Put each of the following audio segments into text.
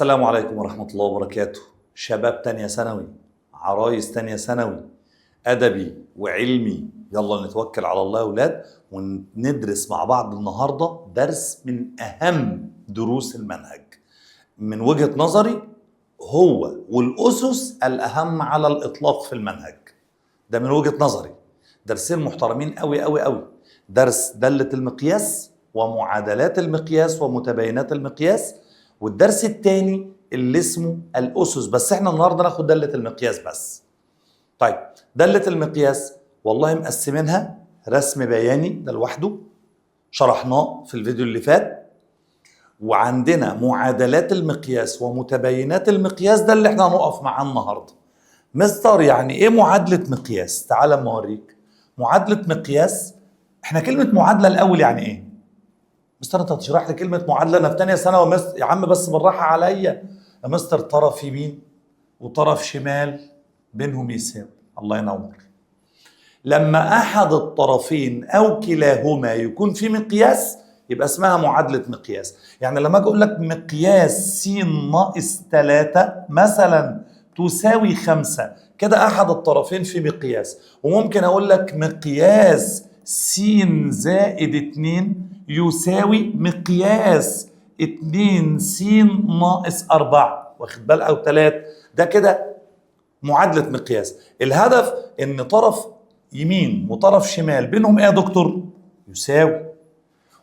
السلام عليكم ورحمة الله وبركاته. شباب تانية ثانوي، عرايس تانية ثانوي، أدبي وعلمي، يلا نتوكل على الله يا أولاد وندرس مع بعض النهاردة درس من أهم دروس المنهج. من وجهة نظري هو والأسس الأهم على الإطلاق في المنهج ده، من وجهة نظري. درسين محترمين قوي قوي قوي، درس دالة المقياس ومعادلات المقياس ومتباينات المقياس، والدرس الثاني اللي اسمه الأسس. بس احنا النهارده ناخد دالة المقياس بس. طيب دالة المقياس والله مقسمينها رسم بياني ده لوحده، شرحناه في الفيديو اللي فات، وعندنا معادلات المقياس ومتباينات المقياس ده اللي احنا هنقف معاه النهارده. مستر يعني ايه معادلة مقياس؟ تعال اما اوريك. معادلة مقياس، احنا كلمة معادلة الاول يعني ايه؟ مستر انت هتشرح لي كلمة معادلة؟ انا في تانية ثانوي يا عم بس بالراحة عليا يا مستر. طرف يمين وطرف شمال بينهم يساوي، الله ينور. لما احد الطرفين او كلاهما يكون في مقياس يبقى اسمها معادلة مقياس. يعني لما اجي اقول لك مقياس س ناقص 3 مثلا تساوي 5، كده احد الطرفين في مقياس. وممكن اقول لك مقياس س زائد 2 يساوي مقياس 2 س ناقص 4، واخد بالك؟ او 3، ده كده معادلة مقياس. الهدف ان طرف يمين وطرف شمال بينهم ايه يا دكتور؟ يساوي.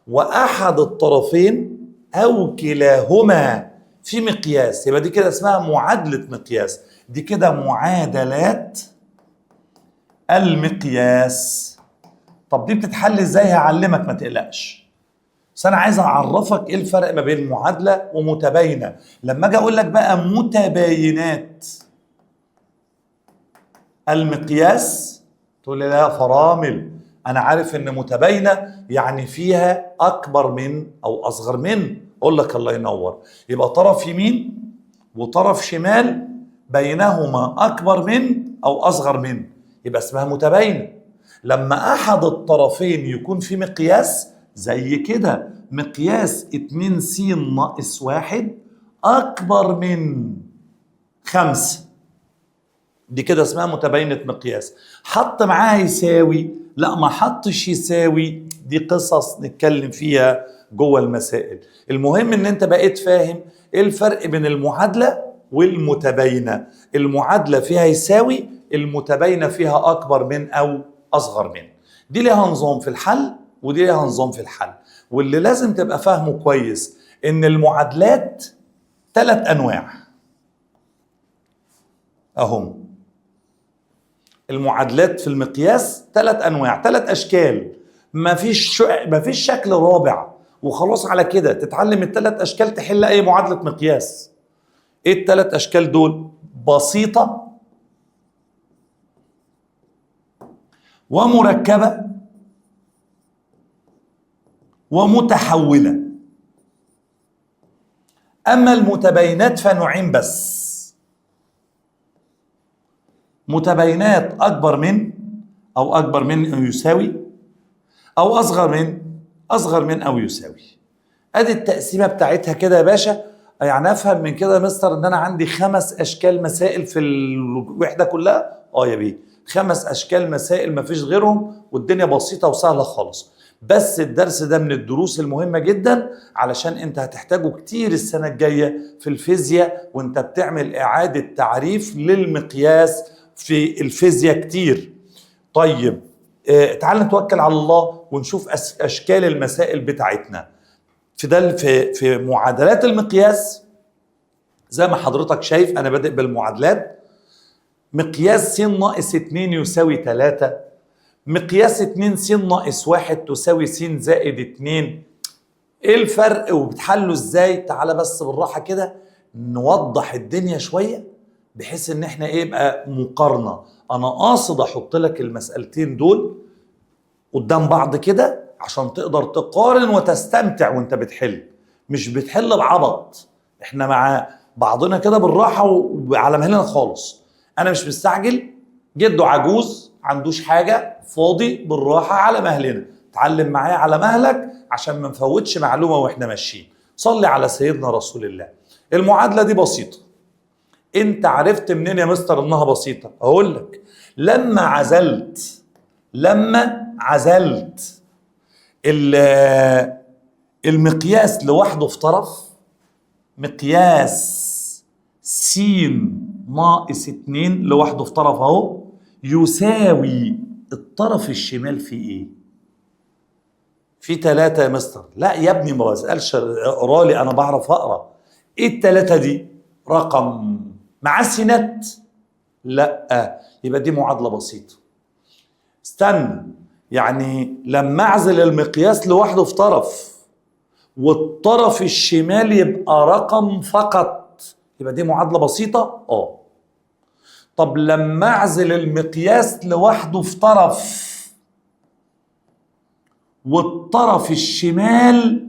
واحد الطرفين او كلاهما في مقياس، يبقى دي كده اسمها معادلة مقياس. دي كده معادلات المقياس. طب دي بتتحل ازاي؟ هعلمك ما تقلقش، بس انا عايز اعرفك ايه الفرق ما بين معادلة ومتباينة. لما اجي اقول لك بقى متباينات المقياس تقول لي لا يا فرامل، انا عارف ان متباينه يعني فيها اكبر من او اصغر من. اقول لك الله ينور، يبقى طرف يمين وطرف شمال بينهما اكبر من او اصغر من، يبقى اسمها متباينه. لما احد الطرفين يكون في مقياس زي كده، مقياس 2 س ناقص 1 اكبر من 5، دي كده اسمها متباينة مقياس. حط معاها يساوي، لا ما حطش يساوي، دي قصص نتكلم فيها جوه المسائل. المهم ان انت بقيت فاهم ايه الفرق بين المعادلة والمتباينة. المعادلة فيها يساوي، المتباينة فيها اكبر من او اصغر من. دي ليها نظام في الحل ودي ليها نظام في الحل. واللي لازم تبقى فاهمه كويس ان المعادلات 3 انواع اهم. المعادلات في المقياس 3 انواع، 3 اشكال، مفيش شكل رابع. وخلاص على كده تتعلم ال3 اشكال تحل اي معادلة مقياس. ايه ال3 اشكال دول؟ بسيطة ومركبة ومتحولة. اما المتباينات فنوعين بس، متباينات اكبر من او يساوي، او اصغر من او يساوي. ادي التقسيمه بتاعتها كده يا باشا. يعني افهم من كده يا مستر ان انا عندي 5 اشكال مسائل في الوحده كلها؟ يا بيه 5 اشكال مسائل مفيش غيرهم، والدنيا بسيطه وسهله خالص. بس الدرس ده من الدروس المهمه جدا علشان انت هتحتاجه كتير السنه الجايه في الفيزياء، وانت بتعمل اعاده تعريف للمقياس في الفيزياء كتير. طيب تعال نتوكل على الله ونشوف اشكال المسائل بتاعتنا في معادلات المقياس. زي ما حضرتك شايف انا بادئ بالمعادلات. مقياس س ناقص 2 يساوي 3، مقياس 2 س ناقص 1 تساوي س زائد 2. ايه الفرق وبتحلوا ازاي؟ تعالى بس بالراحه كده نوضح الدنيا شويه بحيث ان احنا ايه يبقى مقارنه. انا قاصد احط لك المسألتين دول قدام بعض كده عشان تقدر تقارن وتستمتع وانت بتحل، مش بتحل بعبط. احنا مع بعضنا كده بالراحه وعلى مهلنا خالص. انا مش مستعجل، جده عجوز عندوش حاجه، فاضي، بالراحه على مهلنا. اتعلم معايا على مهلك عشان ما نفوتش معلومه واحنا ماشيين. صلي على سيدنا رسول الله. المعادلة دي بسيطة. انت عرفت منين يا مستر انها بسيطة؟ اقول لك، لما عزلت المقياس لوحده في طرف، مقياس س ناقص 2 لوحده في طرف اهو، يساوي الطرف الشمال في ايه؟ في 3 يا مستر. لا يا ابني ما بسألش، اقرا لي، انا بعرف اقرا. ايه ال3 دي؟ رقم معاه سينات؟ لا، يبقى دي معادلة بسيطة. استنى، يعني لما اعزل المقياس لوحده في طرف والطرف الشمال يبقى رقم فقط، يبقى دي معادلة بسيطة؟ طب لما اعزل المقياس لوحده في طرف والطرف الشمال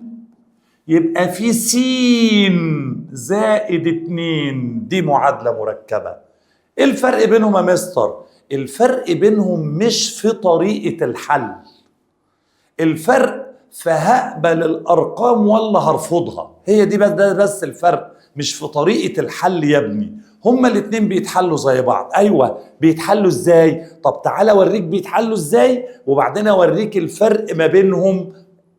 يبقى في س زائد 2، دي معادلة مركبة. ايه الفرق بينهم يا مستر؟ الفرق بينهم مش في طريقة الحل، الفرق فهقبل الارقام ولا هرفضها. هي دي بس الفرق، مش في طريقة الحل يا ابني. هما الاتنين بيتحلوا زي بعض. ايوه، بيتحلوا ازاي؟ طب تعالى اوريك بيتحلوا ازاي، وبعدين اوريك الفرق ما بينهم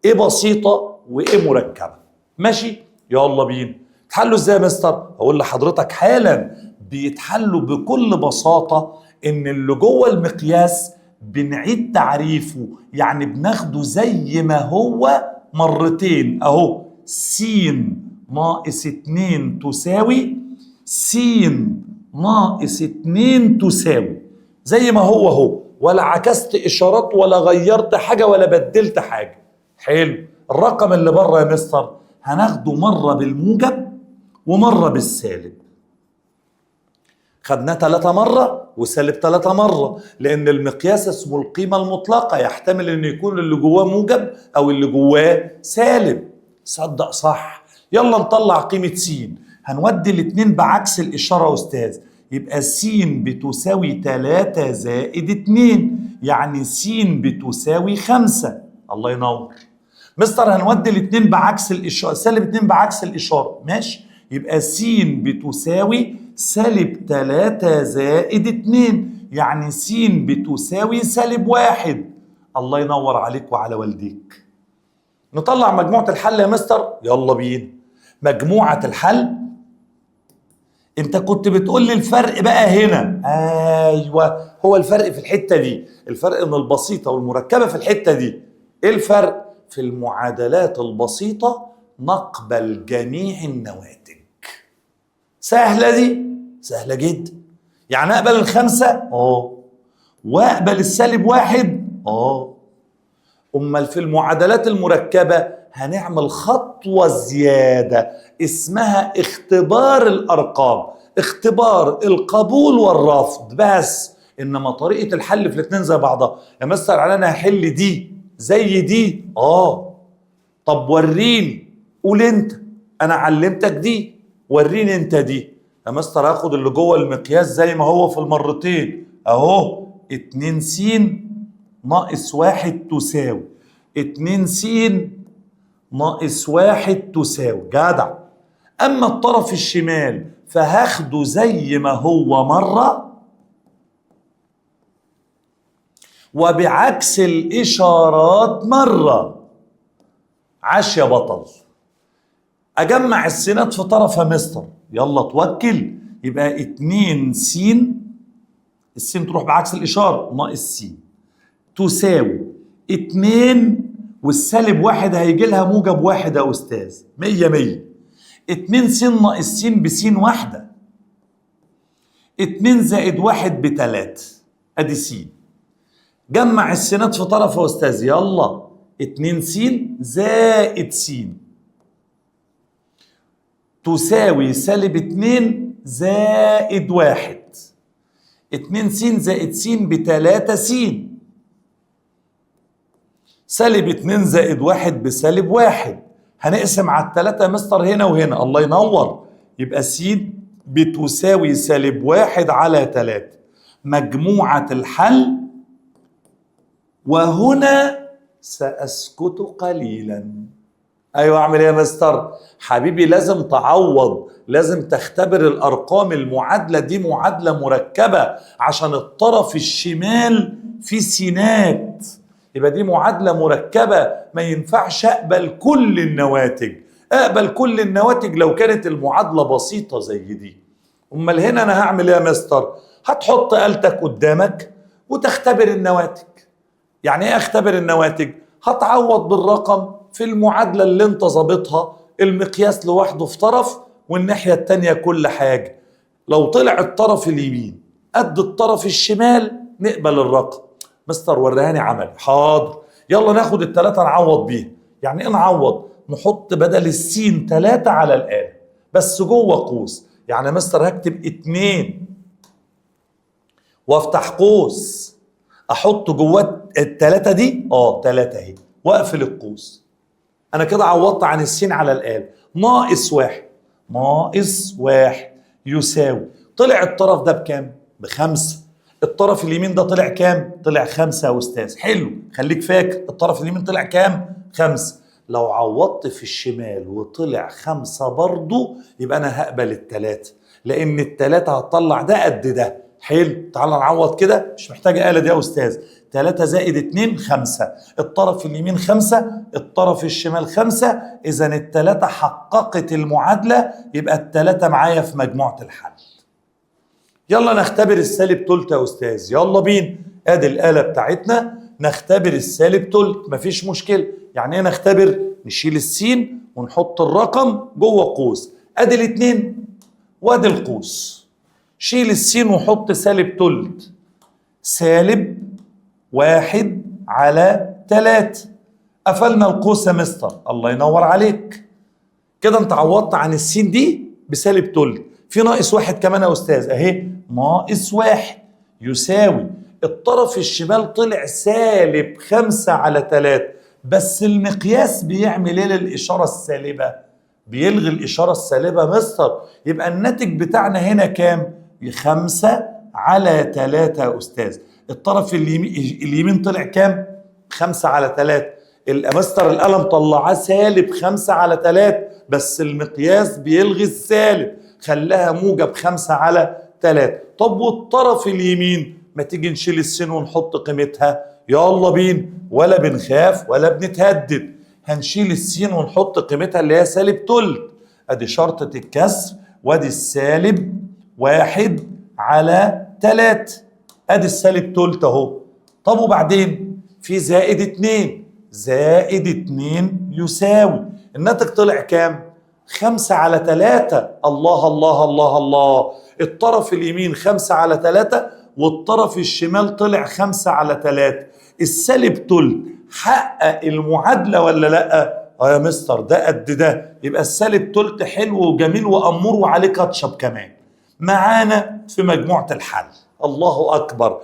ايه بسيطة وايه مركبة. ماشي؟ يلا بينا. بيتحلوا ازاي يا مستر؟ اقول لحضرتك حالا. بيتحلوا بكل بساطة ان اللي جوه المقياس بنعيد تعريفه، يعني بناخده زي ما هو مرتين اهو. س ناقص 2 تساوي س ناقص 2 تساوي، زي ما هو، ولا عكست اشارات ولا غيرت حاجة ولا بدلت حاجة. حلو. الرقم اللي بره يا مستر هناخده مرة بالموجب ومرة بالسالب. خدناه 3 مرة وسالب 3 مرة، لأن المقياس اسمه القيمة المطلقة، يحتمل إنه يكون اللي جواه موجب أو اللي جواه سالب. صدق صح. يلا نطلع قيمة س. هنودي الاتنين بعكس الإشارة يا أستاذ، يبقى س بتساوي 3 زائد 2، يعني س بتساوي 5. الله ينور. مستر هنودي الاتنين بعكس الإشارة، سالب 2 بعكس الإشارة، ماشي، يبقى س بتساوي سالب 3 زائد 2، يعني س بتساوي سالب 1. الله ينور عليك وعلى والديك. نطلع مجموعة الحل يا مستر. يلا بينا. مجموعة الحل، انت كنت بتقول لي الفرق بقى هنا. ايوه، هو الفرق في الحتة دي، الفرق ان البسيطة والمركبة في الحتة دي. ايه الفرق؟ في المعادلات البسيطة نقبل جميع النواتج. سهلة دي؟ سهلة جدا. يعني اقبل 5 واقبل السالب 1 امال في المعادلات المركبة هنعمل خطوة زيادة اسمها اختبار الارقام، اختبار القبول والرفض بس. انما طريقة الحل في الاتنين زي بعضها. يا مستر انا هحل دي زي دي، طب وريني، قول انت، انا علمتك دي، وريني انت دي. يا مستر هاخد اللي جوه المقياس زي ما هو في المرتين اهو. 2 س ناقص 1 تساوي 2 س ناقص 1 تساوي، جدع. اما الطرف الشمال فهاخده زي ما هو مرة وبعكس الاشارات مرة. عاش يا بطل. اجمع السينات في طرف يا مستر. يلا توكل. يبقى 2 س، السين تروح بعكس الاشاره، ناقص س تساوي 2، والسالب 1 هيجي لها موجب 1 يا استاذ. 100 100. 2 س ناقص س بس واحده. 2 زائد 1 ب3، ادي س. جمع السينات في طرف يا استاذ. يلا 2 س زائد س تساوي سالب 2 زائد 1. 2 س زائد س ب3 س. سالب 2 زائد 1 بسالب 1. هنقسم على ال3 يا مستر هنا وهنا. الله ينور. يبقى س بتساوي سالب 1 على 3. مجموعة الحل. وهنا سأسكت قليلا. ايوه اعمل ايه يا مستر؟ حبيبي لازم تعوض، لازم تختبر الارقام. المعادله دي معادله مركبه عشان الطرف الشمال في سينات، يبقى دي معادله مركبه، ما ينفعش اقبل كل النواتج. اقبل كل النواتج لو كانت المعادله بسيطه زي دي. امال هنا انا هعمل ايه يا مستر؟ هتحط آلتك قدامك وتختبر النواتج. يعني ايه اختبر النواتج؟ هتعوض بالرقم في المعادلة اللي انت ظابطها، المقياس لوحده في طرف والناحية التانية كل حاجة. لو طلع الطرف اليمين قد الطرف الشمال نقبل الرقم. مستر وريهاني عمل. حاضر، يلا ناخد التلاتة نعوض بيها. يعني ايه نعوض؟ نحط بدل السين 3 على الآلة بس جوه قوس. يعني مستر هكتب 2 وافتح قوس، احط جواه التلاتة دي 3 اهي واقفل القوس. انا كده عوضت عن السين على الآلة. ناقص 1 ناقص 1 يساوي، طلع الطرف ده بكام؟ ب5. الطرف اليمين ده طلع كام؟ طلع 5 يا استاذ. حلو، خليك فاكر الطرف اليمين طلع كام؟ 5. لو عوضت في الشمال وطلع 5 برضو يبقى انا هقبل التلاتة، لان التلاتة هتطلع ده قد ده. حلو، تعال نعوض كده، مش محتاجة آلة دي يا استاذ. 3 زائد 2 5، الطرف اليمين 5، الطرف الشمال 5، اذا التلاتة حققت المعادلة، يبقى التلاتة معايا في مجموعة الحل. يلا نختبر السالب تلت يا استاذ، يلا بينا. ادي الآلة بتاعتنا، نختبر السالب تلت، مفيش مشكلة. يعني ايه نختبر؟ نشيل السين ونحط الرقم جوه قوس. ادي الاتنين وادي القوس. شيل السين وحط سالب تلت، سالب 1 على 3. قفلنا القوس يا مستر، الله ينور عليك. كده انت عوضت عن السين دي بسالب تلت. في ناقص 1 كمان يا استاذ اهي، ناقص 1 يساوي، الطرف الشمال طلع سالب 5 على 3، بس المقياس بيعمل ايه للإشارة السالبة؟ بيلغي الإشارة السالبة مستر. يبقى الناتج بتاعنا هنا كام؟ 5 على 3 يا أستاذ. الطرف اليمين طلع كام؟ 5 على 3. مستر القلم طلعاه سالب 5 على 3، بس المقياس بيلغي السالب، خلاها موجب 5 على 3. طب والطرف اليمين؟ ما تيجي نشيل السين ونحط قيمتها. يلا بينا، ولا بنخاف ولا بنتهدد. هنشيل السين ونحط قيمتها اللي هي سالب تلت. ادي شرطة الكسر، وادي السالب 1 على 3. ادي السالب تلت اهو. طب وبعدين في زائد 2، زائد 2 يساوي، الناتج طلع كام؟ 5 على 3. الله الله الله الله، الطرف اليمين 5 على 3 والطرف الشمال طلع 5 على 3. السالب تلت حقق المعادلة ولا لا؟ يا مستر ده قد ده، يبقى السالب تلت حلو وجميل وأمور وعليه كاتشب كمان معانا في مجموعة الحل. الله أكبر.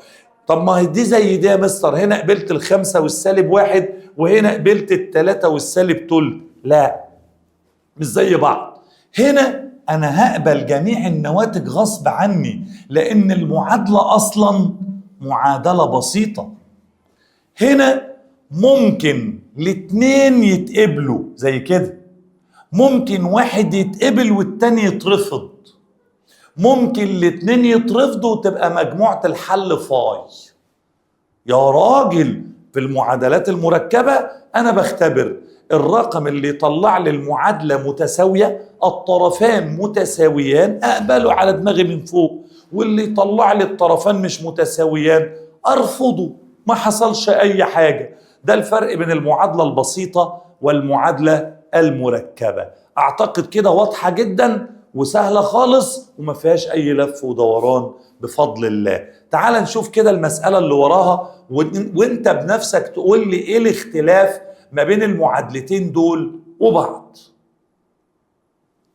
طب ما هي دي زي دي يا مستر، هنا قبلت ال5 والسالب 1 وهنا قبلت ال3 والسالب تلت. لا، مش زي بعض. هنا أنا هقبل جميع النواتج غصب عني، لأن المعادلة أصلا معادلة بسيطة. هنا ممكن الاتنين يتقبلوا زي كده، ممكن واحد يتقبل والتاني يترفض، ممكن الاتنين يترفضوا وتبقى مجموعة الحل فاي. يا راجل، في المعادلات المركبة أنا بختبر الرقم اللي يطلع لي المعادلة متساوية، الطرفان متساويان، أقبله على دماغي من فوق، واللي يطلع لي الطرفان مش متساويان أرفضه، ما حصلش أي حاجة. ده الفرق بين المعادلة البسيطة والمعادلة المركبة. أعتقد كده واضحة جدا وسهلة خالص وما فيهاش أي لف ودوران بفضل الله. تعال نشوف كده المسألة اللي وراها وانت بنفسك تقول لي ايه الاختلاف ما بين المعادلتين دول وبعض.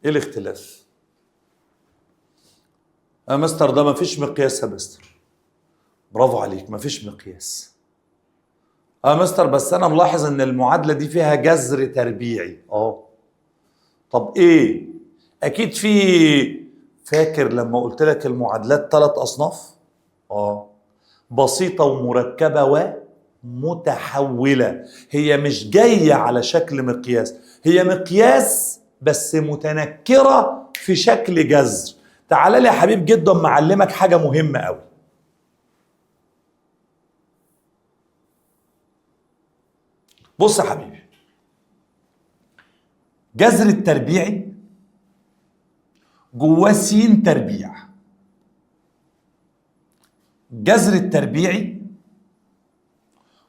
ايه الاختلاف؟ يا مستر ده ما فيش مقياس يا مستر. برافو عليك، ما فيش مقياس. يا مستر بس انا ملاحظ ان المعادلة دي فيها جذر تربيعي. طب ايه؟ اكيد في. فاكر لما قلت لك المعادلات 3 اصناف؟ بسيطة ومركبة ومتحولة. هي مش جاية على شكل مقياس، هي مقياس بس متنكرة في شكل جذر. تعال لي يا حبيب جدا معلمك حاجة مهمة قوي. بص يا حبيبي، جذر التربيعي جواه س تربيع. جذر التربيعي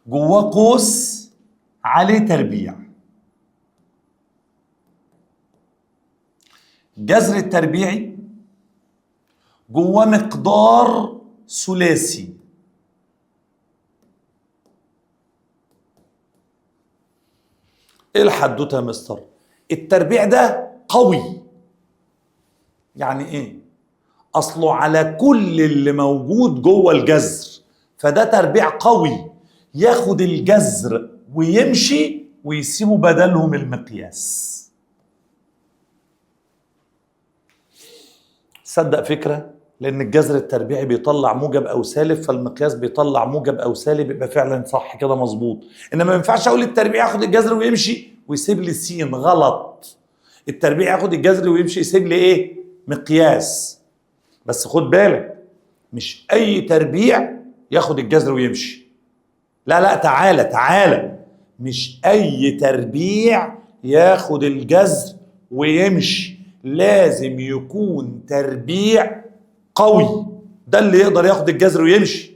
جواه قوس عليه تربيع. جذر التربيعي جواه مقدار ثلاثي. ايه الحدوته يا مستر؟ التربيع ده قوي. يعني ايه؟ اصله على كل اللي موجود جوه الجذر، فده تربيع قوي ياخد الجذر ويمشي ويسيبوا بدلهم المقياس. صدق فكرة؟ لأن الجذر التربيعي بيطلع موجب أو سالب، فالمقياس بيطلع موجب أو سالب، يبقى فعلا صح كده مظبوط. إنما ما ينفعش أقول التربيع ياخد الجذر ويمشي ويسيب لي س، غلط. التربيع ياخد الجذر ويمشي يسيب لي إيه؟ مقياس. بس خد بالك، مش أي تربيع ياخد الجذر ويمشي. لا تعالى، مش أي تربيع ياخد الجذر ويمشي، لازم يكون تربيع قوي. ده اللي يقدر ياخد الجذر ويمشي،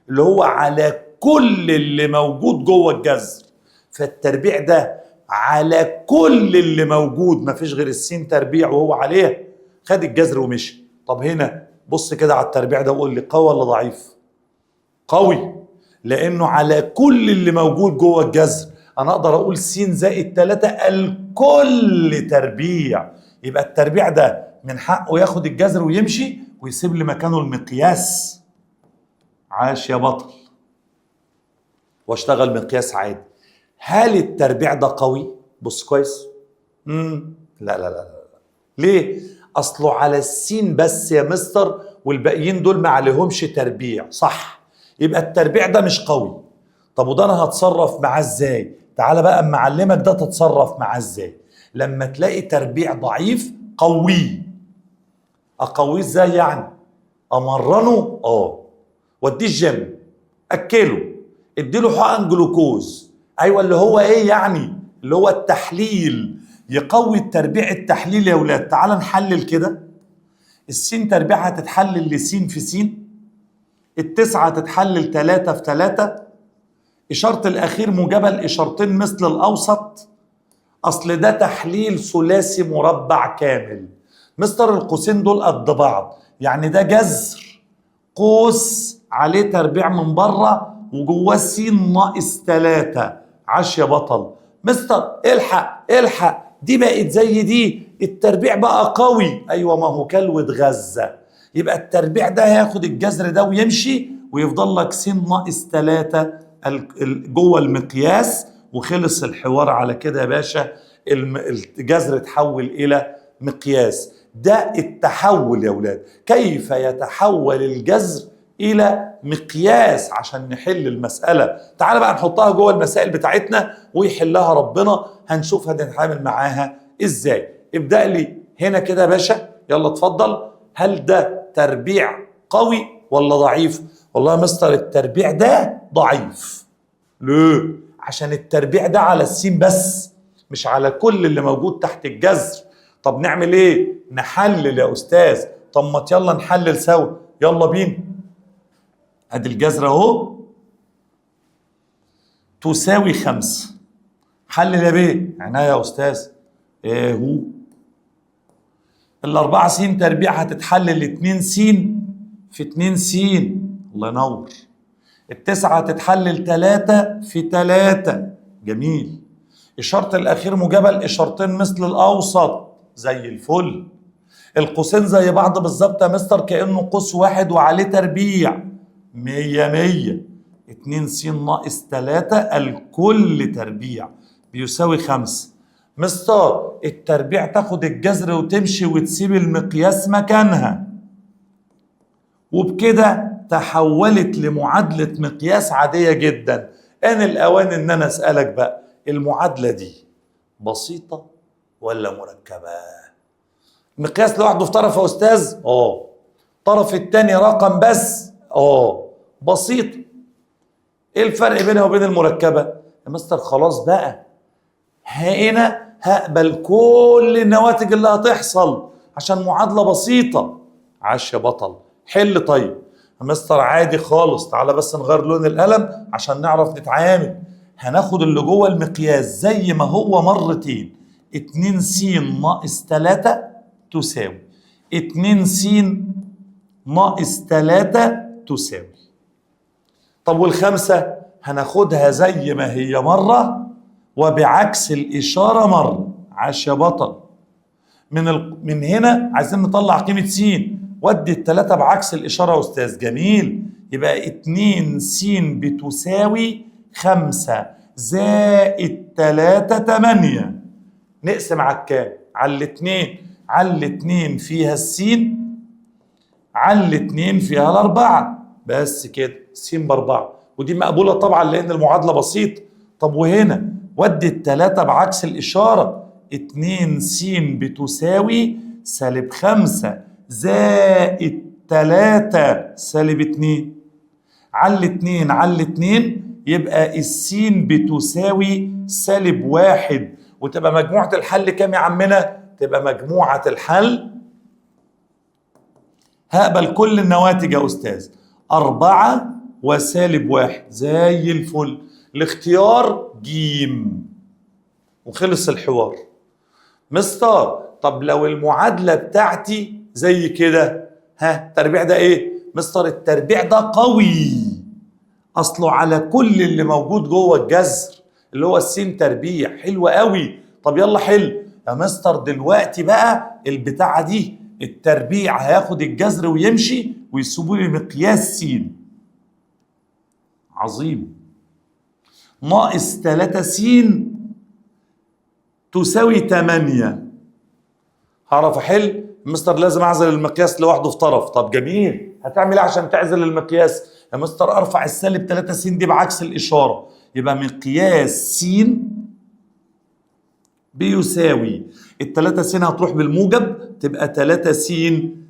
اللي هو على كل اللي موجود جوه الجذر. فالتربيع ده على كل اللي موجود، مفيش غير السين تربيع وهو عليه، خد الجذر ومشي. طب هنا بص كده على التربيع ده وقول لي قوي ولا ضعيف؟ قوي، لانه على كل اللي موجود جوه الجذر. انا اقدر اقول س زائد 3 الكل تربيع. يبقى التربيع ده من حقه ياخد الجذر ويمشي ويسيب لي مكانه المقياس. عاش يا بطل. واشتغل مقياس عادي. هل التربيع ده قوي؟ بص كويس. لا. ليه؟ اصله على السين بس يا مستر، والباقيين دول ما عليهمش تربيع، صح؟ يبقى التربيع ده مش قوي. طب وده انا هتصرف معاه ازاي؟ تعالى بقى اما اعلمك ده تتصرف معاه ازاي. لما تلاقي تربيع ضعيف قويه. اقويه ازاي يعني؟ امرنه، وديه الجيم، اكله، اديله حقن جلوكوز. ايوه، اللي هو ايه يعني؟ اللي هو التحليل. يقوي التربيع التحليل يا ولاد. تعال نحلل كده. السين تربيع هتتحلل لسين في سين، التسعة هتتحلل 3 في 3، إشارة الأخير موجبة لإشارتين مثل الأوسط. أصل ده تحليل ثلاثي مربع كامل. مستر القوسين دول قد بعض، يعني ده جذر قوس عليه تربيع من بره وجواه س ناقص 3. عاش يا بطل. مستر الحق دي بقت زي دي، التربيع بقى قوي. ايوه، ما هو كل واتغذى. يبقى التربيع ده هياخد الجذر ده ويمشي ويفضل لك س ناقص 3 جوه المقياس، وخلص الحوار على كده يا باشا. الجذر اتحول الى مقياس. ده التحول يا ولاد. كيف يتحول الجذر الى مقياس عشان نحل المسألة؟ تعال بقى نحطها جوه المسائل بتاعتنا ويحلها ربنا، هنشوف هنتعامل معاها ازاي. ابدأ لي هنا كده يا باشا، يلا اتفضل. هل ده تربيع قوي ولا ضعيف؟ والله يا مستر التربيع ده ضعيف. ليه؟ عشان التربيع ده على السين بس، مش على كل اللي موجود تحت الجذر. طب نعمل ايه؟ نحلل يا استاذ. طب ما يلا نحلل سوا، يلا بينا. ادي الجذر اهو تساوي 5. حلل يا بيه. عينيا يا استاذ. ايه هو؟ ال4 س تربيع هتتحلل 2 س في 2 س. الله ينور. التسعة هتتحلل 3 في 3. جميل. إشارة الأخير موجبة لإشارتين مثل الأوسط. زي الفل. القوسين زي بعض بالظبط يا مستر، كأنه قوس واحد وعليه تربيع. 100. 2 س ناقص 3 الكل تربيع بيساوي 5. مستر التربيع تاخد الجذر وتمشي وتسيب المقياس مكانها، وبكده تحولت لمعادلة مقياس عادية جدا. آن الأوان إن أنا أسألك بقى، المعادلة دي بسيطة ولا مركبة؟ مقياس لوحده في طرف يا أستاذ؟ طرف التاني رقم بس؟ بسيطة. ايه الفرق بينها وبين المركبة؟ يا مستر خلاص بقى، هنا هقبل كل النواتج اللي هتحصل عشان معادلة بسيطة. عاش يا بطل، حل. طيب يا مستر عادي خالص، تعالى بس نغير لون القلم عشان نعرف نتعامل. هناخد اللي جوه المقياس زي ما هو مرتين. 2 س ناقص 3 تساوي 2 س ناقص 3 تساوي. طب والخمسة هناخدها زي ما هي مرة وبعكس الإشارة مرة. عاش يا بطل. من هنا عايزين نطلع قيمة س، ودي التلاتة بعكس الإشارة يا أستاذ. جميل. يبقى 2 س بتساوي 5 زائد 3 8. نقسم على الكام؟ على الاتنين. على الاتنين فيها السين، على الاتنين فيها الأربعة. بس كده، س ب4، ودي مقبولة طبعا لأن المعادلة بسيطة. طب وهنا ودي التلاتة بعكس الإشارة. 2 س بتساوي -5 زائد 3 -2. على الاتنين على الاتنين يبقى السين بتساوي -1. وتبقى مجموعة الحل كام يا عمنا؟ تبقى مجموعة الحل، هقبل كل النواتج يا أستاذ، 4 و-1. زي الفل. الاختيار جيم. وخلص الحوار. مستر طب لو المعادلة بتاعتي زي كده، التربيع ده ايه؟ مستر التربيع ده قوي، اصله على كل اللي موجود جوه الجذر اللي هو السين تربيع. حلو قوي. طب يلا حل يا مستر. دلوقتي بقى البتاعة دي التربيع هياخد الجذر ويمشي ويسيبوا لي مقياس س. عظيم. ناقص 3 س تساوي 8. هعرف احل؟ مستر لازم اعزل المقياس لوحده في طرف. طب جميل، هتعمل ايه عشان تعزل المقياس؟ يا مستر ارفع السالب 3 س دي بعكس الاشاره، يبقى مقياس س بيساوي ال3 س هتروح بالموجب تبقى 3 س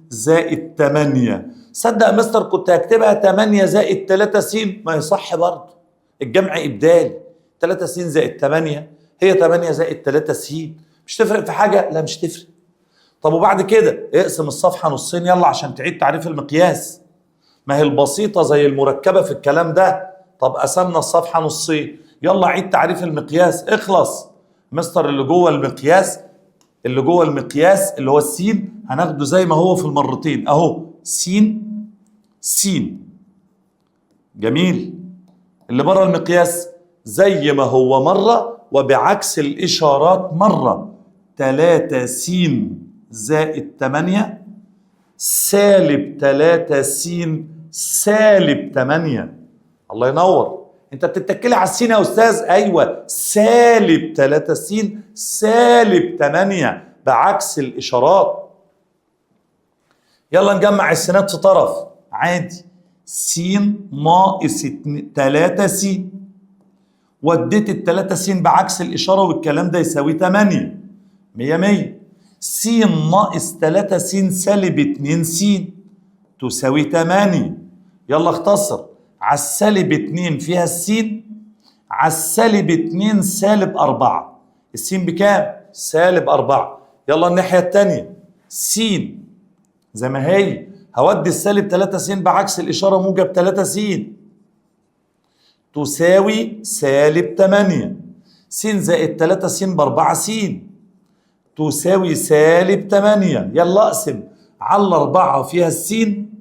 زائد 8. صدق يا مستر كنت هكتبها 8 زائد 3 س، ما يصح برضه، الجمع ابدالي. 3 س زائد 8 هي 8 زائد 3 س. مش تفرق في حاجه؟ لا مش تفرق. طب وبعد كده اقسم الصفحه نصين يلا عشان تعيد تعريف المقياس. ما هي البسيطه زي المركبه في الكلام ده. طب قسمنا الصفحه نصين، يلا عيد تعريف المقياس. اخلص مستر. اللي جوه المقياس اللي هو السين هناخده زي ما هو في المرتين اهو، س س. جميل. اللي بره المقياس زي ما هو مره وبعكس الاشارات مره. 3 س زائد 8 سالب 3 س سالب 8. الله ينور. انت بتتكلي على السين يا استاذ؟ ايوه، سالب 3 س سالب 8 بعكس الاشارات. يلا نجمع السينات في طرف عادي. س ناقص 3 س، وديت ال3 س بعكس الاشاره والكلام ده يساوي 8. 100 100. س ناقص 3 س سالب 2 س تساوي 8. يلا اختصر. على السالب 2 فيها السين، على السالب 2 سالب 4. السين بكام؟ سالب 4. يلا الناحية التانية. س زي ما هي، هودي السالب 3 س بعكس الإشارة موجب 3 س تساوي سالب 8. س زائد 3 س ب4 س تساوي سالب 8. يلا اقسم على 4 فيها السين،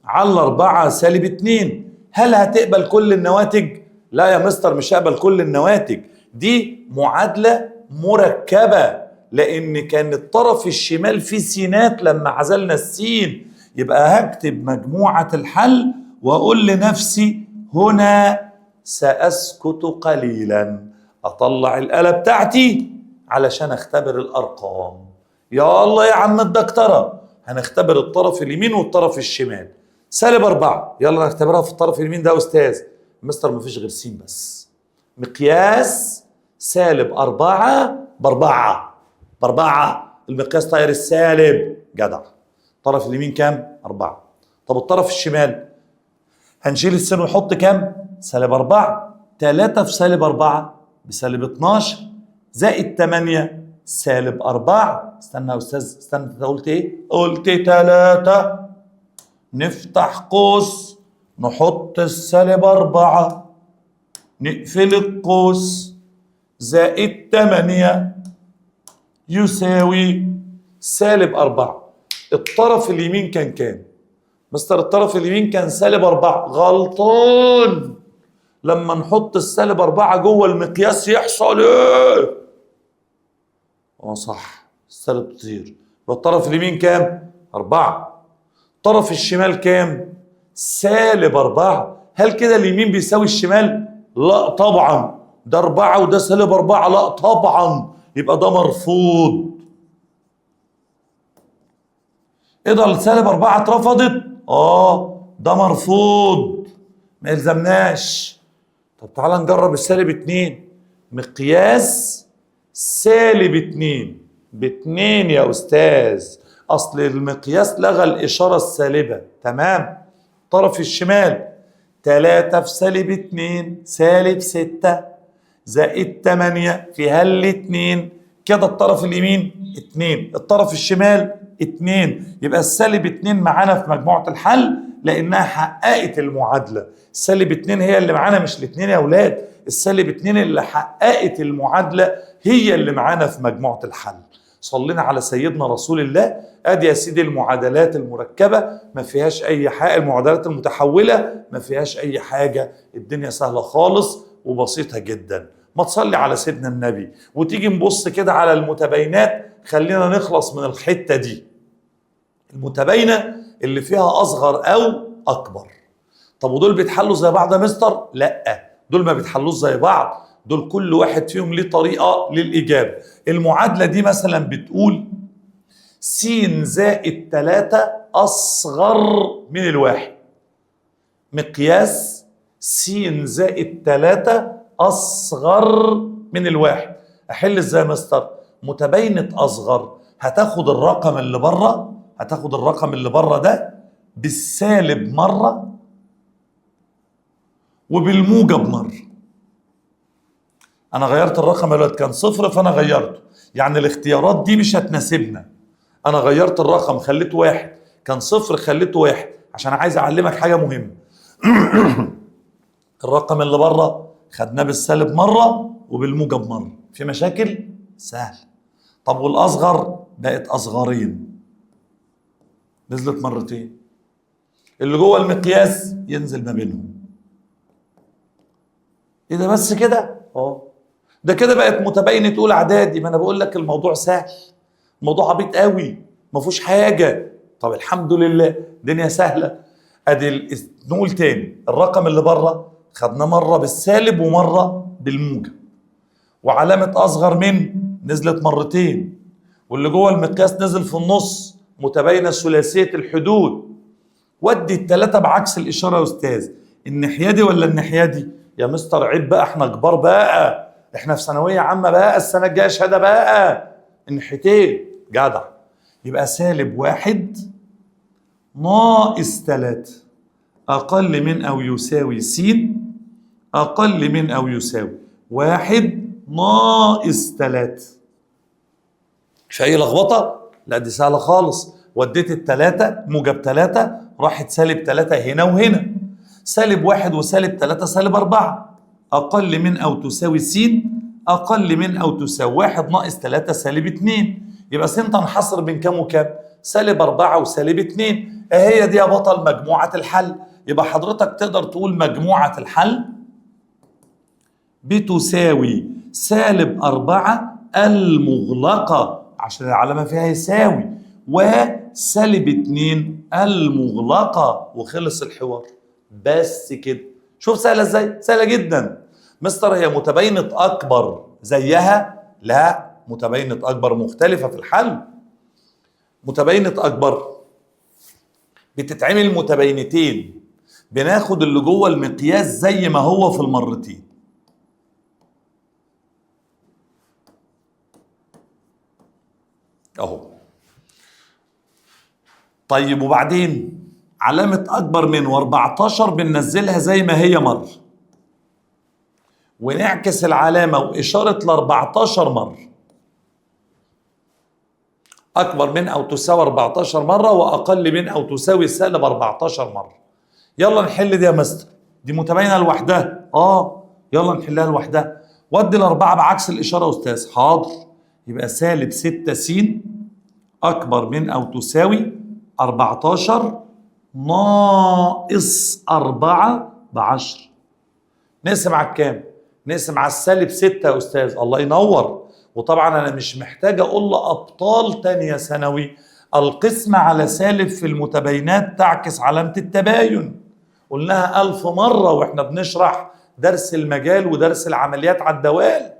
على 4 سالب 2. هل هتقبل كل النواتج؟ لا يا مستر مش هقبل كل النواتج. دي معادلة مركبة لأن كان الطرف الشمال فيه سينات لما عزلنا السين. يبقى هكتب مجموعة الحل وأقول لنفسي هنا سأسكت قليلا، أطلع الآلة بتاعتي علشان أختبر الأرقام. يا الله يا عم الدكتورة، هنختبر الطرف اليمين والطرف الشمال. سالب 4 يلا نختبرها في الطرف اليمين ده يا أستاذ. مستر مفيش غير س بس. مقياس سالب 4 باربعة. باربعة المقياس طاير السالب، جدع. الطرف اليمين كام؟ 4. طب الطرف الشمال هنشيل السين ونحط كام؟ سالب 4. 3 في سالب 4 بسالب 12 زائد 8 سالب 4. استنى يا استاذ، استنى، انت قلت ايه؟ قلت 3. نفتح قوس نحط السالب 4 نقفل القوس زائد 8 يساوي سالب 4. الطرف اليمين كان كام؟ مستر الطرف اليمين كان سالب 4. غلطان. لما نحط السالب 4 جوه المقياس يحصل ايه؟ صح، السالب تطير. والطرف اليمين كام؟ 4. الطرف الشمال كام؟ سالب 4. هل كده اليمين بيساوي الشمال؟ لا طبعا. ده 4 وده سالب 4. لا طبعا، يبقى ده مرفوض. ايه ده، السالب 4 اترفضت؟ ده مرفوض، ما يلزمناش. طب تعالى نجرب السالب 2. مقياس سالب 2 ب2 يا استاذ. اصل المقياس لغى الاشاره السالبه، تمام. طرف الشمال 3 في سالب 2 سالب 6 زائد 8 فيها الاتنين، كده الطرف اليمين 2 الطرف الشمال 2. يبقى السالب 2 معانا في مجموعة الحل لأنها حققت المعادلة. السالب 2 هي اللي معانا، مش الاتنين يا أولاد. السالب 2 اللي حققت المعادلة هي اللي معانا في مجموعة الحل. صلينا على سيدنا رسول الله. ادي يا سيدي المعادلات المركبة ما فيهاش أي حاجة، المعادلات المتحولة ما فيهاش أي حاجة. الدنيا سهلة خالص وبسيطة جدا. ما تصلي على سيدنا النبي وتيجي نبص كده على المتباينات. خلينا نخلص من الحتة دي، المتباينة اللي فيها أصغر أو أكبر. طب ودول بيتحلوا زي بعض يا مستر؟ لا، دول ما بيتحلوش زي بعض. دول كل واحد فيهم ليه طريقة للإجابة. المعادلة دي مثلا بتقول س زائد 3 أصغر من الواحد. مقياس س زائد 3 أصغر من الواحد. أحل إزاي يا مستر؟ متباينة أصغر هتاخد الرقم اللي بره، هتاخد الرقم اللي بره ده بالسالب مرة وبالموجب مرة. أنا غيرت الرقم اللي كان 0 فأنا غيرته، يعني الاختيارات دي مش هتناسبنا. أنا غيرت الرقم خليته 1، كان 0 خليته 1، عشان عايز أعلمك حاجة مهمة. الرقم اللي بره خدناه بالسالب مرة وبالموجب مرة. في مشاكل؟ سهل. طب والأصغر بقت أصغرين، نزلت مرتين. اللي جوه المقياس ينزل ما بينهم. ايه ده بس كده؟ ده كده بقت متباينة أولى إعدادي. ما أنا بقول لك الموضوع سهل، الموضوع عبيط قوي، ما فيهوش حاجة. طب الحمد لله الدنيا سهلة. أدي نقول تاني، الرقم اللي بره خدناه مرة بالسالب ومرة بالموجب، وعلامة أصغر من نزلت مرتين، واللي جوه المقياس نزل في النص. متباينة ثلاثية الحدود. ودي التلاتة بعكس الإشارة يا أستاذ. الناحية دي ولا الناحية دي؟ يا مستر عيب بقى، احنا كبار بقى، احنا في ثانوية عامة بقى، السنة الجاية شهادة بقى. الناحيتين، جدع. يبقى سالب 1 ناقص 3 أقل من أو يساوي س أقل من أو يساوي 1 ناقص 3. في أي لخبطة؟ لا دي سهلة خالص. وديت التلاتة موجب 3 راحت سالب 3 هنا وهنا. سالب 1 وسالب 3 سالب 4. أقل من أو تساوي س أقل من أو تساوي 1 ناقص 3 سالب 2. يبقى س تنحصر بين كام وكام؟ سالب 4 وسالب 2. هي دي يا بطل مجموعة الحل. يبقى حضرتك تقدر تقول مجموعة الحل بتساوي سالب 4 المغلقة عشان العلامة فيها يساوي، وسالب 2 المغلقة، وخلص الحوار. بس كده. شوف سهلة ازاي؟ سهلة جدا. مستر هي متباينة أكبر زيها؟ لا، متباينة أكبر مختلفة في الحل. متباينة أكبر بتتعمل متباينتين، بناخد اللي جوه المقياس زي ما هو في المرتين. اهو. طيب وبعدين علامة أكبر من و14 بننزلها زي ما هي مرة، ونعكس العلامة وإشارة ل14 مرة. أكبر من أو تساوي 14 مرة، وأقل من أو تساوي سالب 14 مرة. يلا نحل دي يا مستر، دي متباينة لوحدها. يلا نحلها لوحدها. ودي الأربعة بعكس الإشارة يا أستاذ. حاضر. يبقى سالب 6 س أكبر من أو تساوي 14 ناقص 4 ب10. نقسم على الكام؟ نقسم على السالب 6 يا أستاذ. الله ينور. وطبعا أنا مش محتاج أقول لأبطال تانية ثانوي القسمة على سالب في المتباينات تعكس علامة التباين. قلناها 1000 مرة وإحنا بنشرح درس المجال ودرس العمليات على الدوال.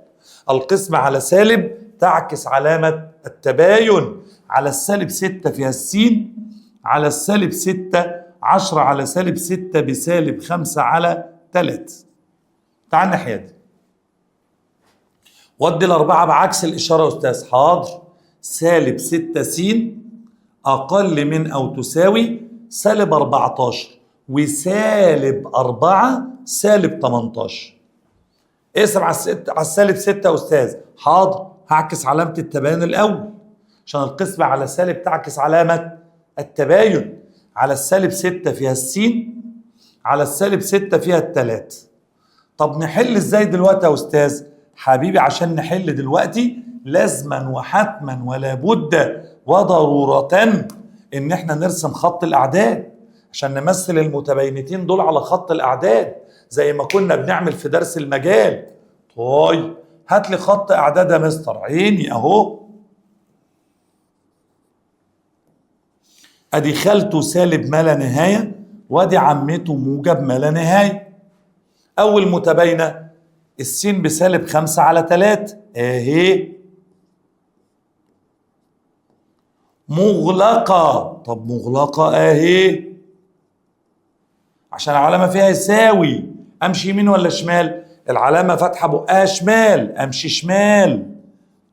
القسمة على سالب تعكس علامة التباين. على السالب 6 فيها السين، على السالب 6 10 على سالب 6 بسالب 5 على 3. تعال الناحية دي. ودي الأربعة بعكس الإشارة يا أستاذ. حاضر. سالب 6 س أقل من أو تساوي سالب 14 وسالب 4 سالب 18. اقسم على السالب 6 يا أستاذ. حاضر. هعكس علامة التباين الأول عشان القسمة على سالب تعكس علامة التباين. على السالب 6 فيها السين، على السالب 6 فيها التلات. طب نحل ازاي دلوقتي يا أستاذ؟ حبيبي عشان نحل دلوقتي لازما وحتما ولا بد وضرورة ان احنا نرسم خط الاعداد عشان نمثل المتباينتين دول على خط الاعداد زي ما كنا بنعمل في درس المجال. طيب هات لي خط اعداد يا مستر. عيني اهو. ادي خالته سالب ما لا نهايه، وادي عمته موجب ما لا نهايه. اول متباينه السين بسالب 5 على 3 اهي مغلقة. طب مغلقة اهي عشان العلامة فيها يساوي. امشي يمين ولا شمال؟ العلامة فاتحة بقها شمال، امشي شمال.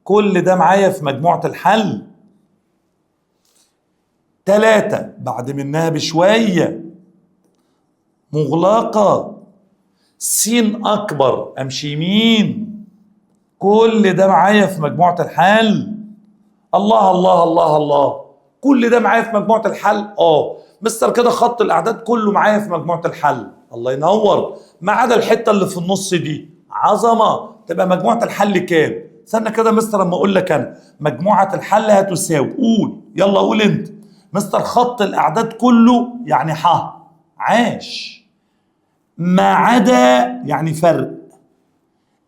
كل ده معايا في مجموعة الحل. 3 بعد منها بشوية مغلقة. س أكبر، أمشي يمين. كل ده معايا في مجموعة الحل. الله الله الله الله. كل ده معايا في مجموعة الحل. مستر كده خط الأعداد كله معايا في مجموعة الحل. الله ينور. ما عدا الحتة اللي في النص دي. عظمة. تبقى مجموعة الحل كام؟ استنى كده مستر لما أقول لك أنا مجموعة الحل هتساوي. قول يلا قول أنت. مستر خط الأعداد كله يعني عاش ما عدا يعني فرق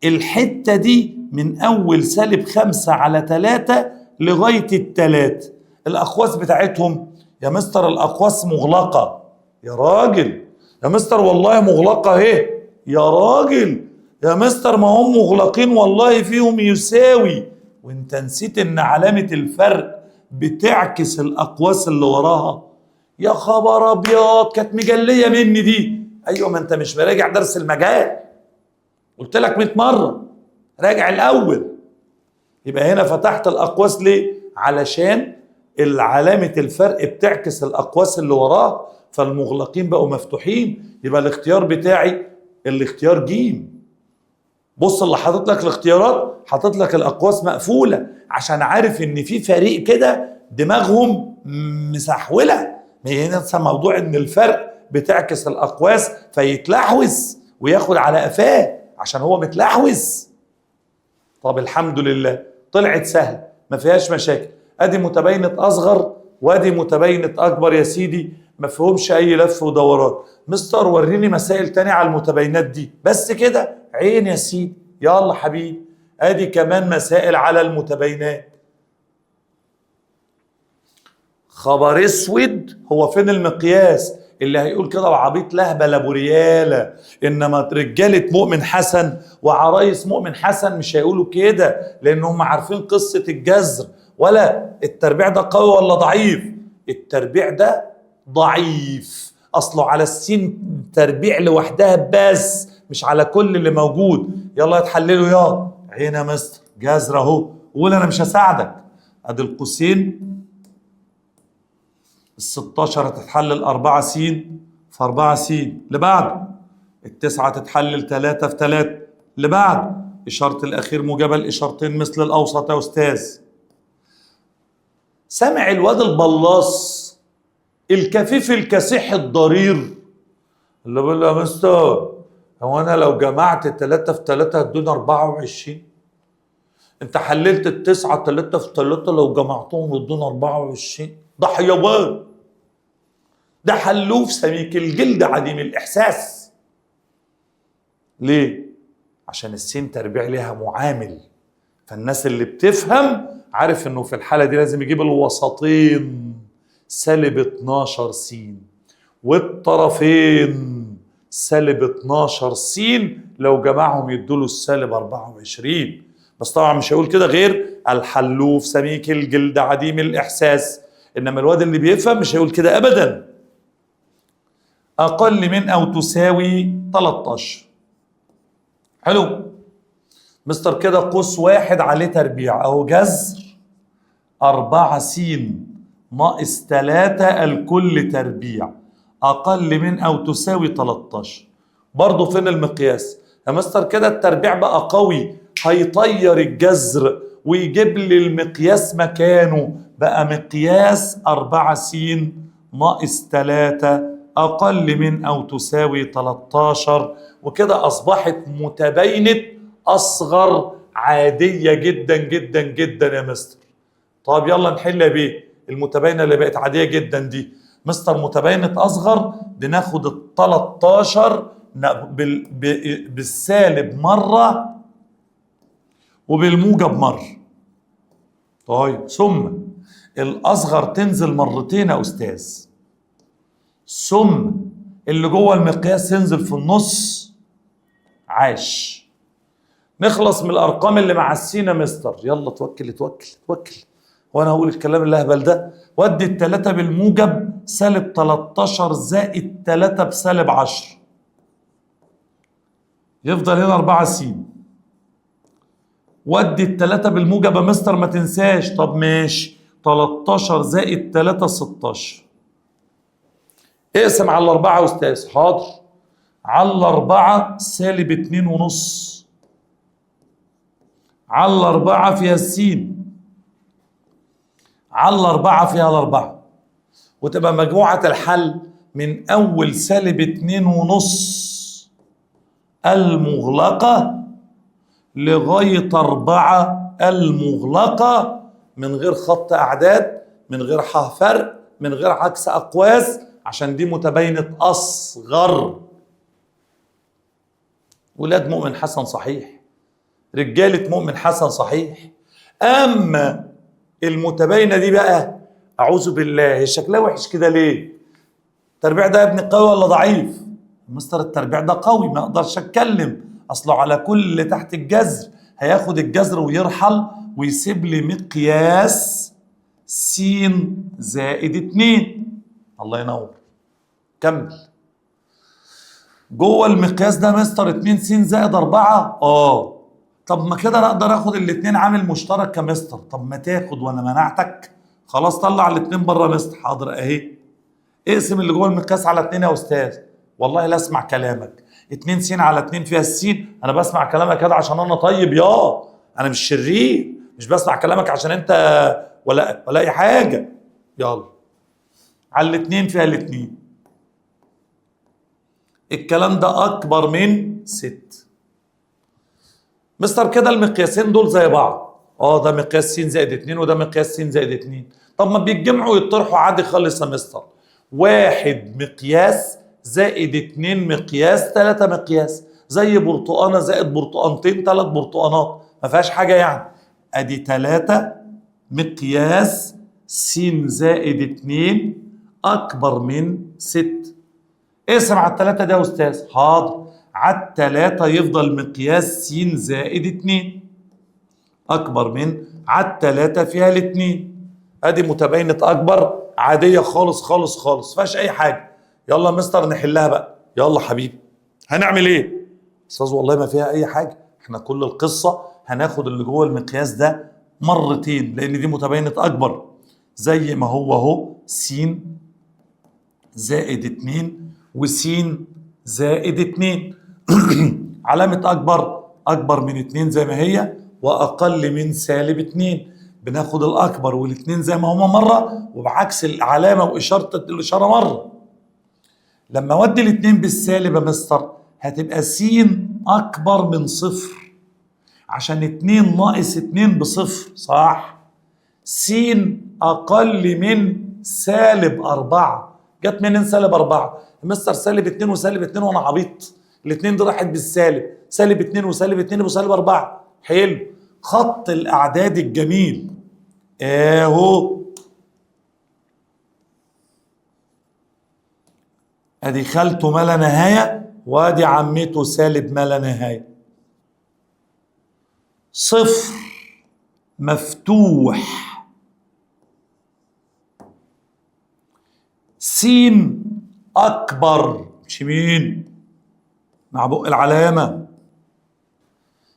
الحتة دي من أول سالب 5 على 3 لغاية التلات. الأقواس بتاعتهم يا مستر الأقواس مغلقة. يا راجل يا مستر والله مغلقة اهي. يا راجل يا مستر ما هم مغلقين والله فيهم يساوي. وانت نسيت ان علامة الفرق بتعكس الأقواس اللي وراها. يا خبر أبيض كانت مجلية مني دي. ايوه ما انت مش مراجع درس المجال. قلت لك 100 مرة راجع الأول. يبقى هنا فتحت الأقواس ليه؟ علشان علامة الفرق بتعكس الأقواس اللي وراه فالمغلقين بقوا مفتوحين. يبقى الاختيار بتاعي الاختيار جيم. بص اللي حاطط لك الاختيارات حاطط لك الأقواس مقفولة عشان عارف ان في فريق كده دماغهم مسحولة. ينسى موضوع ان الفرق بتعكس الأقواس فيتلحوس وياخد على قفاه عشان هو متلحوس. طب الحمد لله طلعت سهل ما فيهاش مشاكل. ادي متباينة اصغر وادي متباينة اكبر يا سيدي ما فيهمش اي لف ودوران. مستر وريني مسائل تانية على المتباينات دي بس كده. عين يا سيدي يلا حبيبي. ادي كمان مسائل على المتباينات. خبر اسود. هو فين المقياس اللي هيقول كده وعبيط لهبه لابورياله؟ انما رجاله مؤمن حسن وعرايس مؤمن حسن مش هيقولوا كده لان هم عارفين قصه الجذر. ولا التربيع ده قوي ولا ضعيف؟ التربيع ده ضعيف اصله على السين تربيع لوحدها بس مش على كل اللي موجود. يلا يتحللوا يا عين يا مستر. جذر اهو. قول انا مش هساعدك. ادي القوسين. ال16 هتتحلل 4 س في 4 س. اللي بعد ال9 تتحلل 3 في 3. اللي بعد إشارة الأخير موجبة لإشارتين مثل الأوسط يا أستاذ. سامع الواد البلاص الكفيف الكسيح الضرير اللي بيقول له يا مستر هو أنا لو جمعت 3 في 3 هتدوني 24؟ أنت حللت ال9 3 في 3 لو جمعتهم يدوني 24؟ ده حيوان، ده حلوف سميك الجلد عديم الإحساس. ليه؟ عشان السين تربيع ليها معامل، فالناس اللي بتفهم عارف انه في الحالة دي لازم يجيب الوسطين سالب 12 س والطرفين سالب 12 س، لو جمعهم يدوله السالب 24. بس طبعا مش هيقول كده غير الحلوف سميك الجلد عديم الإحساس، إنما الواد اللي بيفهم مش هيقول كده أبدا. أقل من أو تساوي 13. حلو مستر، كده قوس واحد عليه تربيع أهو، جذر 4 س ناقص 3 الكل تربيع أقل من أو تساوي 13. برضه فين المقياس؟ يا مستر كده التربيع بقى قوي، هيطير الجذر ويجيب لي المقياس مكانه، بقى مقياس 4 س ناقص 3 أقل من أو تساوي 13. وكده أصبحت متباينة أصغر عادية جدا جدا جدا يا مستر. طب يلا نحل بيه المتباينة اللي بقت عادية جدا دي. مستر متباينة أصغر بناخد ال 13 بالسالب مرة وبالموجب مرة. طيب ثم الأصغر تنزل مرتين يا أستاذ، ثم اللي جوه المقياس ينزل في النص. عاش. نخلص من الأرقام اللي مع السين يا مستر. يلا توكل توكل توكل، وانا هقول الكلام اللهبل ده. ودي ال3 بالموجب سالب 13 زائد 3 بسالب 10، يفضل هنا 4 س. ودي ال3 بالموجب يا مستر ما تنساش. طب ماشي، 13 زائد 3 16. اقسم على 4 يا استاذ. حاضر. على 4 سالب 2 ونص، على 4 فيها السين، على 4 فيها ال4، وتبقى مجموعة الحل من أول سالب 2 ونص المغلقة لغاية 4 المغلقة، من غير خط أعداد، من غير فرق، من غير عكس أقواس، عشان دي متباينة أصغر. ولاد مؤمن حسن صحيح، رجالة مؤمن حسن صحيح. أما المتباينة دي بقى أعوذ بالله شكلها وحش كده ليه؟ التربيع ده يا ابني قوي ولا ضعيف؟ مستر التربيع ده قوي، ما اقدرش اتكلم، اصله على كل اللي تحت الجذر هياخد الجذر ويرحل ويسيب لي مقياس س زائد 2. الله ينور. كمل. جوه المقياس ده مستر 2 س زائد 4. طب ما كده انا اقدر اخد الاثنين عامل مشترك كمستر. طب ما تاخد وانا منعتك. خلاص طلع الاثنين بره مستر. حاضر اهي. اقسم اللي جوه المقياس على 2 يا استاذ. والله لا اسمع كلامك. 2 س على 2 فيها السين. انا بسمع كلامك كده عشان انا طيب، انا مش شرير، مش بسمع كلامك عشان انت ولا اي حاجه. يلا على الاثنين فيها الاثنين. الكلام ده اكبر من 6. مستر كده المقياسين دول زي بعض. ده مقياس س زائد 2 وده مقياس س زائد 2. طب ما بيتجمعوا ويطرحوا عادي خالص يا مستر. 1 مقياس زائد 2 مقياس 3 مقياس، زي برتقانه زائد برتقانتين 3 برتقانات، ما فيهاش حاجه يعني. ادي 3 مقياس س زائد 2 اكبر من 6. اقسم على ال3 ده يا استاذ. حاضر. على ال3 يفضل مقياس س زائد 2 اكبر من على ال3 فيها الاثنين. ادي متباينه اكبر عاديه خالص خالص خالص، فيهاش اي حاجه. يلا مستر نحلها بقى. يلا حبيبي. هنعمل ايه؟ استاذ والله ما فيها اي حاجه، احنا كل القصه هناخد اللي جوه المقياس ده مرتين لأن دي متباينة أكبر، زي ما هو اهو س زائد 2 وس زائد 2. علامة أكبر من 2 زي ما هي وأقل من -2. بناخد الأكبر والاتنين زي ما هما مرة وبعكس العلامة وإشارة الإشارة مرة. لما أودي الاتنين بالسالب يا مستر هتبقى س أكبر من 0 عشان 2 ناقص 2 ب0 صح؟ س أقل من -4. جت منين -4؟ مستر -2 و-2 وأنا عبيط، الاتنين دي راحت بالسالب، -2 و-2 ب4. حلو، خط الأعداد الجميل اهو، ادي خالته ما لا نهاية وادي عمته سالب ما لا نهاية. 0 مفتوح، س أكبر مش مين مع بق العلامة،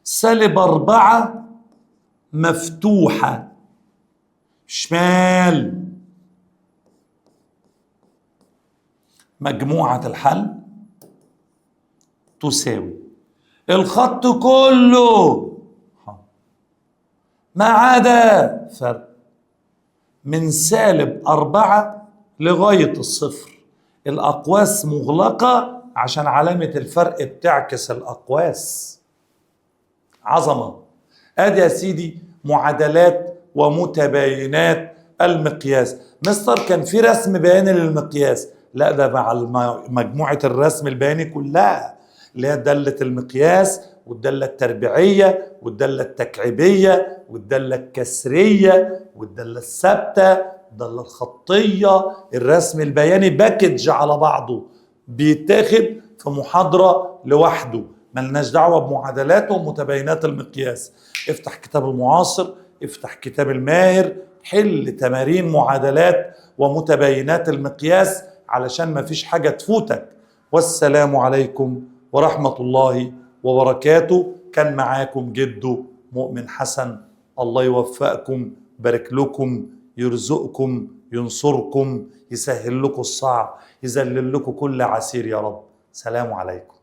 -4 مفتوحة شمال. مجموعة الحل تساوي الخط كله ما عدا فرق من -4 لغاية الصفر. الأقواس مغلقة عشان علامة الفرق بتعكس الأقواس. عظمة. ادي يا سيدي معادلات ومتباينات المقياس. مستر كان في رسم بياني للمقياس، لا ده مع مجموعة الرسم البياني كلها اللي هي دالة المقياس والدالة التربيعية والدالة التكعيبية والدالة الكسرية والدالة الثابتة والدالة الخطية. الرسم البياني باكج على بعضه بيتاخد في محاضرة لوحده، ملناش دعوة بمعادلات ومتباينات المقياس. افتح كتاب المعاصر، افتح كتاب الماهر، حل تمارين معادلات ومتباينات المقياس علشان ما فيش حاجة تفوتك. والسلام عليكم ورحمة الله وبركاته. كان معاكم جدو مؤمن حسن. الله يوفقكم، بارك لكم، يرزقكم، ينصركم، يسهل لكم الصعب، يذلل لكم كل عسير يا رب. سلام عليكم.